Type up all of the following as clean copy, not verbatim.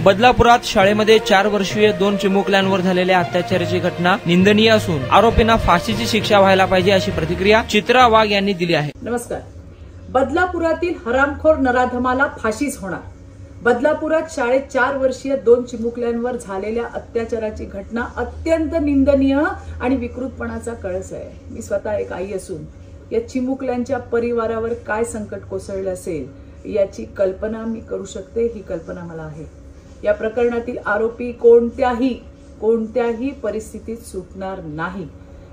बदलापुरात शाळेमध्ये 4 वर्षीय 2 चिमुकल्यांवर झालेल्या अत्याचाराची घटना निंदनीय असून आरोपींना फाशीची शिक्षा व्हायला पाहिजे अशी प्रतिक्रिया चित्रा वाघ यांनी दिली आहे। नमस्कार। बदलापुरातील हरामखोर नराधमाला फाशीच होणार। बदलापुरात शाळेत 4 वर्षीय 2 चिमुकल्यांवर झालेल्या अत्याचाराची घटना अत्यंत निंदनीय आणि विकृतपणाचा कळस आहे। मी स्वतः एक आई असून या चिमुकल्यांच्या परिवारावर काय संकट कोसळले असेल याची कल्पना मी करू शकते। ही कल्पना मला आहे। या प्रकरणातील आरोपी कोणत्याही परिस्थितीत सुटणार नाही।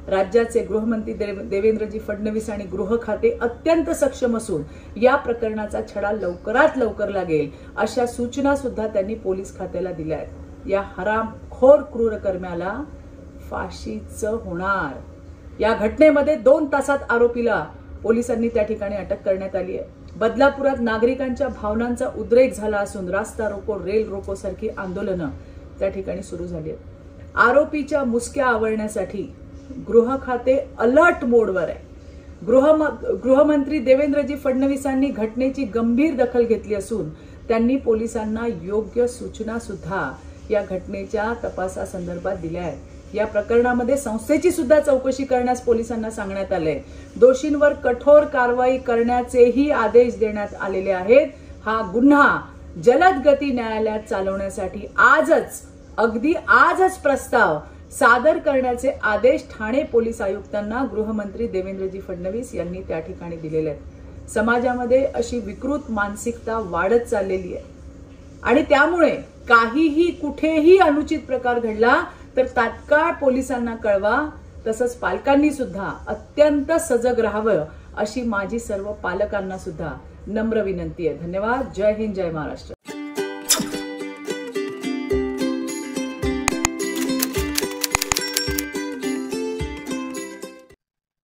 राज्याचे गृहमंत्री देवेंद्रजी फडणवीस आणि गृह खाते अत्यंत सक्षम असून या प्रकरणाचा छडा लवकरात लवकर लागेल अशा सूचना सुद्धा त्यांनी पोलीस खात्याला दिल्या आहेत। या हरामखोर क्रूरकर्म्याला फाशीच होणार। या घटनेमध्ये 2 तासात आरोपीला पोलिसांनी त्या ठिकाणी अटक करण्यात आली आहे। बदलापुरात नागरिकांच्या भावनांचा उद्रेक झाला असून रास्ता रोको, रेल रोको सारखी आंदोलनं त्या ठिकाणी सुरू झाली आहेत। आरोपीच्या मुसक्या आवळण्यासाठी गृह खाते अलर्ट मोडवर आहे। गृहमंत्री देवेंद्रजी फडणवीसांनी घटनेची गंभीर दखल घेतली असून त्यांनी पोलिसांना योग्य सूचना सुद्धा या घटनेच्या तपासासंदर्भात दिल्या आहेत। या प्रकरणामध्ये संस्थेची सुद्धा चौकशी करण्यास पोलिसांना सांगण्यात आले। दोषींवर कठोर कारवाई करण्याचेही आदेश देण्यात आलेले आहेत। हा गुन्हा जलद गती न्यायालयात चालवण्यासाठी अगदी आजच प्रस्ताव सादर करण्याचे आदेश ठाणे पोलीस आयुक्तांना गृहमंत्री देवेंद्रजी फडणवीस यांनी त्या ठिकाणी दिलेले आहेत। समाजामध्ये अशी विकृत मानसिकता वाढत चाललेली आहे आणि त्यामुळे काहीही कुठेही अनुचित प्रकार घडला तर तात्काळ पोलिसांना कळवा। तसंच पालकांनी सुद्धा अत्यंत सजग राहावं अशी माझी सर्व पालकांना सुद्धा नम्र विनंती आहे। धन्यवाद। जय हिंद, जय महाराष्ट्र।